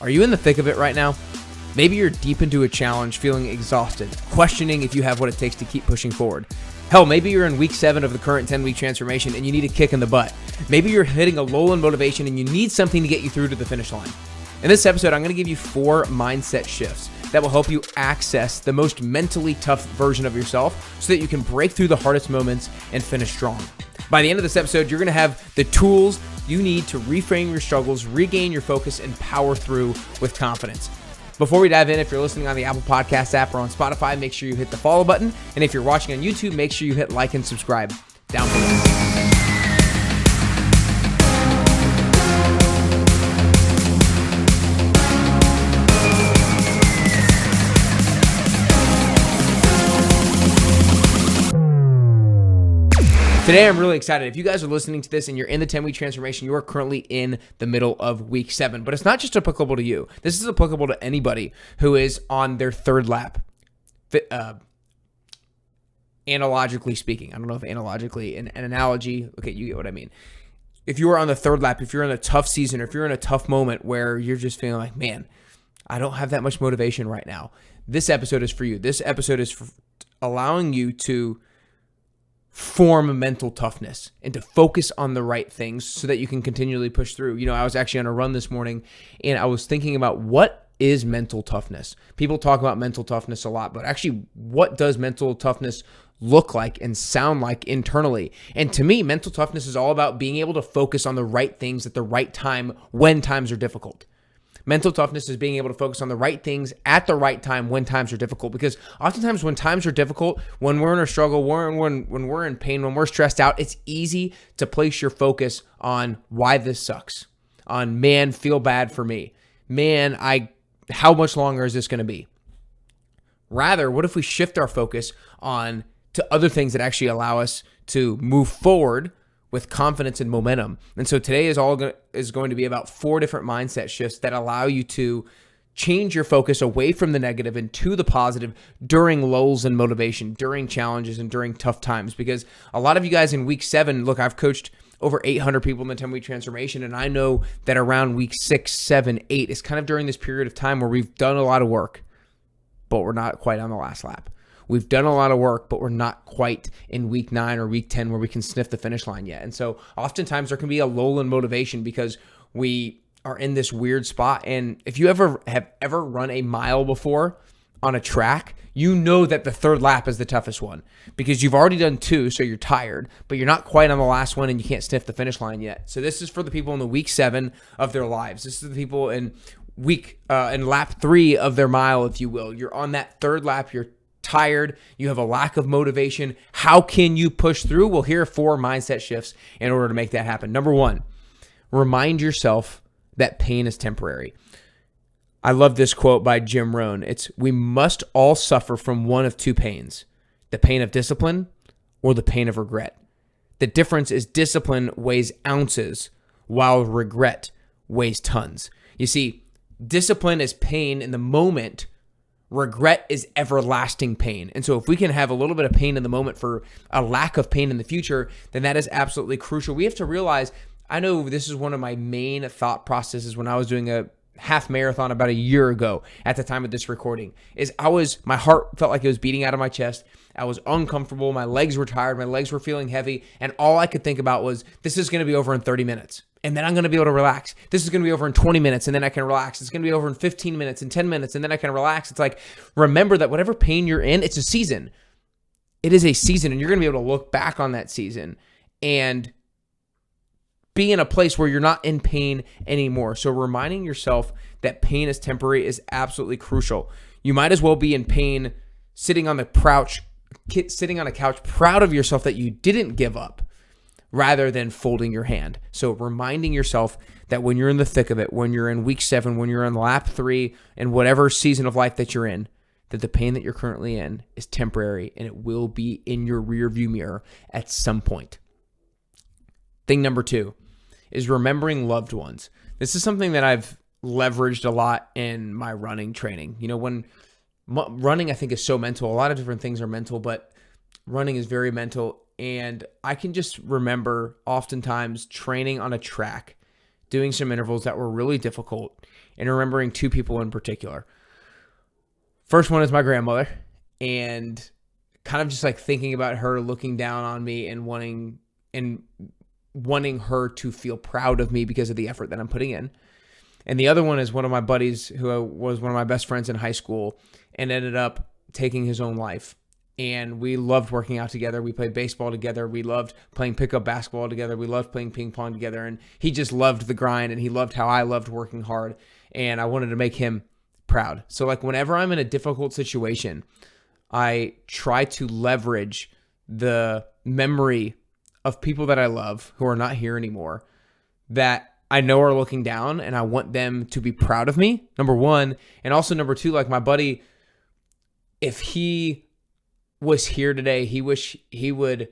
Are you in the thick of it right now? Maybe you're deep into a challenge, feeling exhausted, questioning if you have what it takes to keep pushing forward. Hell, maybe you're in week 7 of the current 10-week transformation and you need a kick in the butt. Maybe you're hitting a lull in motivation and you need something to get you through to the finish line. In this episode, I'm going to give you 4 mindset shifts that will help you access the most mentally tough version of yourself so that you can break through the hardest moments and finish strong. By the end of this episode, you're going to have the tools you need to reframe your struggles, regain your focus, and power through with confidence. Before we dive in, if you're listening on the Apple Podcast app or on Spotify, make sure you hit the follow button. And if you're watching on YouTube, make sure you hit like and subscribe down below. Today, I'm really excited. If you guys are listening to this and you're in the 10-week transformation, you are currently in the middle of week 7. But it's not just applicable to you. This is applicable to anybody who is on their third lap. Analogically speaking, I don't know if analogically, an analogy, okay, you get what I mean. If you are on the third lap, if you're in a tough season, or if you're in a tough moment where you're just feeling like, man, I don't have that much motivation right now, this episode is for you. This episode is for allowing you to form mental toughness and to focus on the right things so that you can continually push through. You know, I was actually on a run this morning and I was thinking about what is mental toughness. People talk about mental toughness a lot, but actually what does mental toughness look like and sound like internally? And to me, mental toughness is all about being able to focus on the right things at the right time when times are difficult. Mental toughness is being able to focus on the right things at the right time when times are difficult. Because oftentimes when times are difficult, when we're in a struggle, when we're in pain, when we're stressed out, it's easy to place your focus on why this sucks. On, man, feel bad for me. Man, how much longer is this going to be? Rather, what if we shift our focus on to other things that actually allow us to move forward with confidence and momentum? And so today is going to be about 4 different mindset shifts that allow you to change your focus away from the negative and to the positive during lulls in motivation, during challenges, and during tough times. Because a lot of you guys in week 7, look, I've coached over 800 people in the 10-week transformation, and I know that around week 6, 7, 8 is kind of during this period of time where we've done a lot of work, but we're not quite on the last lap. We've done a lot of work, but we're not quite in week 9 or week 10 where we can sniff the finish line yet. And so oftentimes there can be a lull in motivation because we are in this weird spot. And if you have ever run a mile before on a track, you know that the third lap is the toughest one because you've already done 2, so you're tired, but you're not quite on the last one and you can't sniff the finish line yet. So this is for the people in the week 7 of their lives. This is the people in lap 3 of their mile, if you will. You're on that third lap, you're tired, you have a lack of motivation. How can you push through? Well, here are 4 mindset shifts in order to make that happen. Number 1, remind yourself that pain is temporary. I love this quote by Jim Rohn. It's, we must all suffer from one of 2 pains, the pain of discipline or the pain of regret. The difference is discipline weighs ounces while regret weighs tons. You see, discipline is pain in the moment. Regret is everlasting pain. And so if we can have a little bit of pain in the moment for a lack of pain in the future, then that is absolutely crucial. We have to realize, I know this is one of my main thought processes when I was doing a half marathon about a year ago at the time of this recording, is my heart felt like it was beating out of my chest. I was uncomfortable. My legs were tired. My legs were feeling heavy. And all I could think about was, this is going to be over in 30 minutes. And then I'm going to be able to relax. This is going to be over in 20 minutes, and then I can relax. It's going to be over in 15 minutes and 10 minutes, and then I can relax. It's like, remember that whatever pain you're in, it's a season. It is a season, and you're going to be able to look back on that season and be in a place where you're not in pain anymore. So reminding yourself that pain is temporary is absolutely crucial. You might as well be in pain sitting on a couch, proud of yourself that you didn't give up, rather than folding your hand. So reminding yourself that when you're in the thick of it, when you're in week 7, when you're on lap 3, and whatever season of life that you're in, that the pain that you're currently in is temporary and it will be in your rearview mirror at some point. Thing number 2 is remembering loved ones. This is something that I've leveraged a lot in my running training. You know, when running, I think, is so mental. A lot of different things are mental, but running is very mental. And I can just remember oftentimes training on a track, doing some intervals that were really difficult, and remembering two people in particular. First one is my grandmother, and kind of just like thinking about her looking down on me and wanting her to feel proud of me because of the effort that I'm putting in. And the other one is one of my buddies who was one of my best friends in high school and ended up taking his own life. And we loved working out together. We played baseball together. We loved playing pickup basketball together. We loved playing ping pong together. And he just loved the grind, and he loved how I loved working hard. And I wanted to make him proud. So like whenever I'm in a difficult situation, I try to leverage the memory of people that I love who are not here anymore that I know are looking down, and I want them to be proud of me, number one. And also number two, like my buddy, if he was here today, he would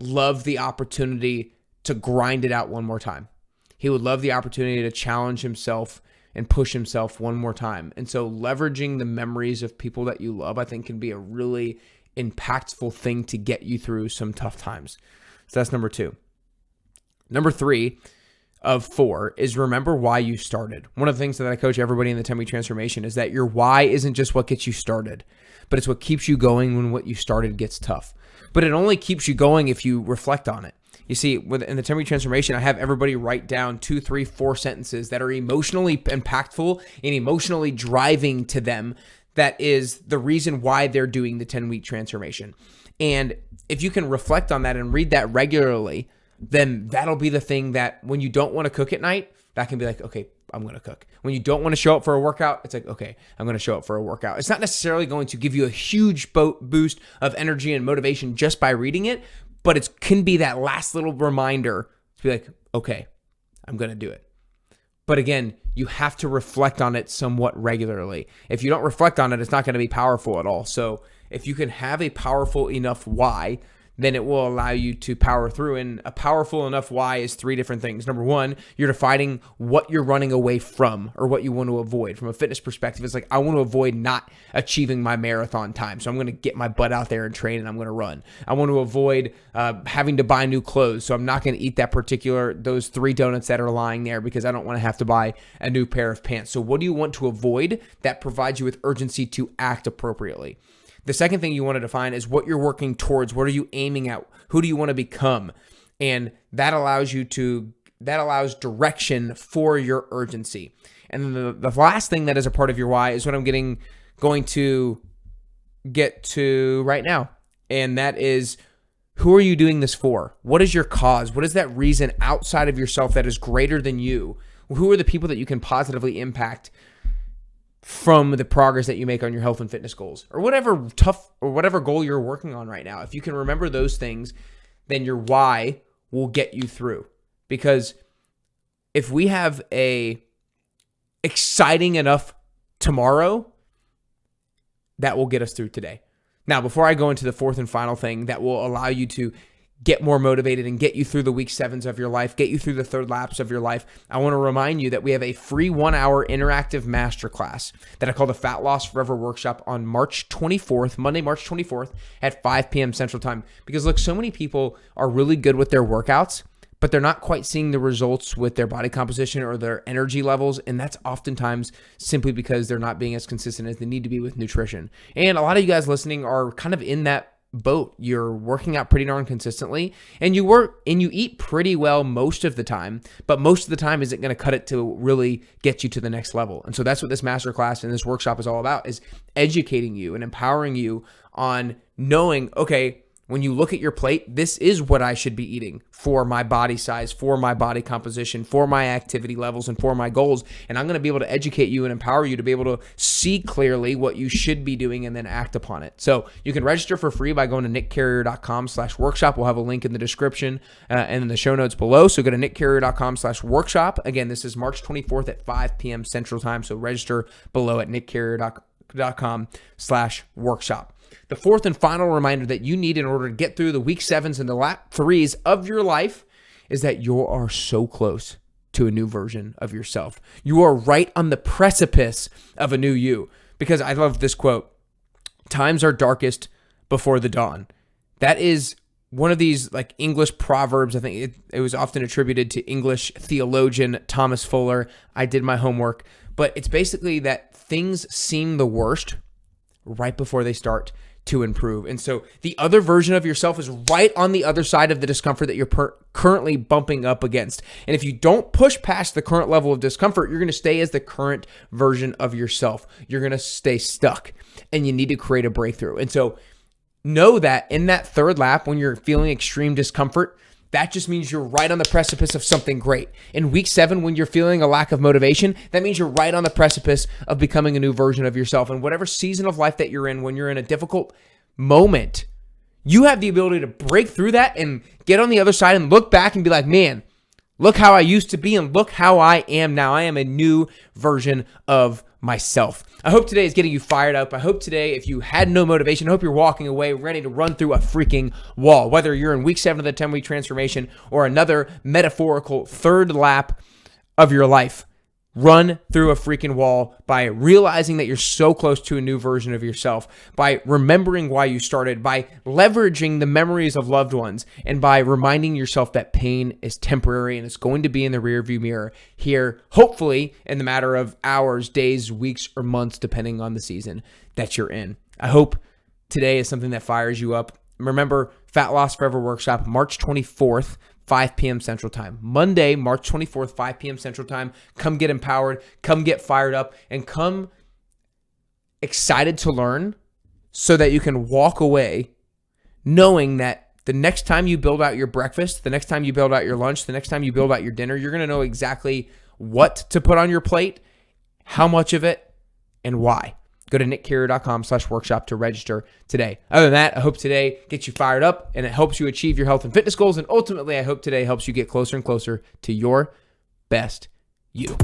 love the opportunity to grind it out one more time. He would love the opportunity to challenge himself and push himself one more time. And so leveraging the memories of people that you love, I think, can be a really impactful thing to get you through some tough times. So that's number two. Number three of four is remember why you started. One of the things that I coach everybody in the 10-week transformation is that your why isn't just what gets you started, but it's what keeps you going when what you started gets tough. But it only keeps you going if you reflect on it. You see, in the 10-week transformation, I have everybody write down 2, 3, 4 sentences that are emotionally impactful and emotionally driving to them. That is the reason why they're doing the 10-week transformation. And if you can reflect on that and read that regularly, then that'll be the thing that when you don't want to cook at night, that can be like, okay, I'm going to cook. When you don't want to show up for a workout, it's like, okay, I'm going to show up for a workout. It's not necessarily going to give you a huge boost of energy and motivation just by reading it, but it can be that last little reminder to be like, okay, I'm going to do it. But again, you have to reflect on it somewhat regularly. If you don't reflect on it, it's not going to be powerful at all. So if you can have a powerful enough why, then it will allow you to power through. And a powerful enough why is 3 different things. Number one, you're defining what you're running away from or what you want to avoid. From a fitness perspective, it's like, I want to avoid not achieving my marathon time. So I'm going to get my butt out there and train, and I'm going to run. I want to avoid having to buy new clothes. So I'm not going to eat those 3 donuts that are lying there because I don't want to have to buy a new pair of pants. So what do you want to avoid that provides you with urgency to act appropriately? The second thing you want to define is what you're working towards. What are you aiming at? Who do you want to become? And that allows direction for your urgency. And then the last thing that is a part of your why is what I'm going to get to right now. And that is, who are you doing this for? What is your cause? What is that reason outside of yourself that is greater than you? Who are the people that you can positively impact from the progress that you make on your health and fitness goals, or whatever goal you're working on right now? If you can remember those things, then your why will get you through. Because if we have a exciting enough tomorrow, that will get us through today. Now, before I go into the fourth and final thing that will allow you to get more motivated and get you through the week 7s of your life, get you through the third laps of your life, I want to remind you that we have a free 1-hour interactive masterclass that I call the Fat Loss Forever Workshop on March 24th, Monday, March 24th at 5 p.m. Central Time. Because look, so many people are really good with their workouts, but they're not quite seeing the results with their body composition or their energy levels. And that's oftentimes simply because they're not being as consistent as they need to be with nutrition. And a lot of you guys listening are kind of in that boat. You're working out pretty darn consistently, and you eat pretty well most of the time, but most of the time isn't going to cut it to really get you to the next level. And so that's what this masterclass and this workshop is all about, is educating you and empowering you on knowing, okay, when you look at your plate, this is what I should be eating for my body size, for my body composition, for my activity levels, and for my goals. And I'm going to be able to educate you and empower you to be able to see clearly what you should be doing and then act upon it. So you can register for free by going to nickcarrier.com/workshop. We'll have a link in the description and in the show notes below. So go to nickcarrier.com/workshop. Again, this is March 24th at 5 p.m. Central Time. So register below at nickcarrier.com/workshop. The fourth and final reminder that you need in order to get through the week 7s and the lap 3s of your life is that you are so close to a new version of yourself. You are right on the precipice of a new you. Because I love this quote, times are darkest before the dawn. That is one of these like English proverbs. I think it was often attributed to English theologian Thomas Fuller. I did my homework. but it's basically that things seem the worst right before they start to improve. And so the other version of yourself is right on the other side of the discomfort that you're currently bumping up against. And if you don't push past the current level of discomfort, you're going to stay as the current version of yourself. You're going to stay stuck, and you need to create a breakthrough. And so know that in that third lap, when you're feeling extreme discomfort, that just means you're right on the precipice of something great. In week 7, when you're feeling a lack of motivation, that means you're right on the precipice of becoming a new version of yourself. And whatever season of life that you're in, when you're in a difficult moment, you have the ability to break through that and get on the other side and look back and be like, man, look how I used to be and look how I am now. I am a new version of myself. I hope today is getting you fired up. I hope today, if you had no motivation, I hope you're walking away ready to run through a freaking wall, whether you're in week 7 of the 10-week transformation or another metaphorical third lap of your life. Run through a freaking wall by realizing that you're so close to a new version of yourself, by remembering why you started, by leveraging the memories of loved ones, and by reminding yourself that pain is temporary and it's going to be in the rearview mirror here, hopefully in the matter of hours, days, weeks, or months, depending on the season that you're in. I hope today is something that fires you up. Remember, Fat Loss Forever Workshop, March 24th, 5 p.m. Central Time. Monday, March 24th, 5 p.m. Central Time. Come get empowered, come get fired up, and come excited to learn so that you can walk away knowing that the next time you build out your breakfast, the next time you build out your lunch, the next time you build out your dinner, you're going to know exactly what to put on your plate, how much of it, and why. Go to nickcarrier.com/workshop to register today. Other than that, I hope today gets you fired up and it helps you achieve your health and fitness goals. And ultimately, I hope today helps you get closer and closer to your best you.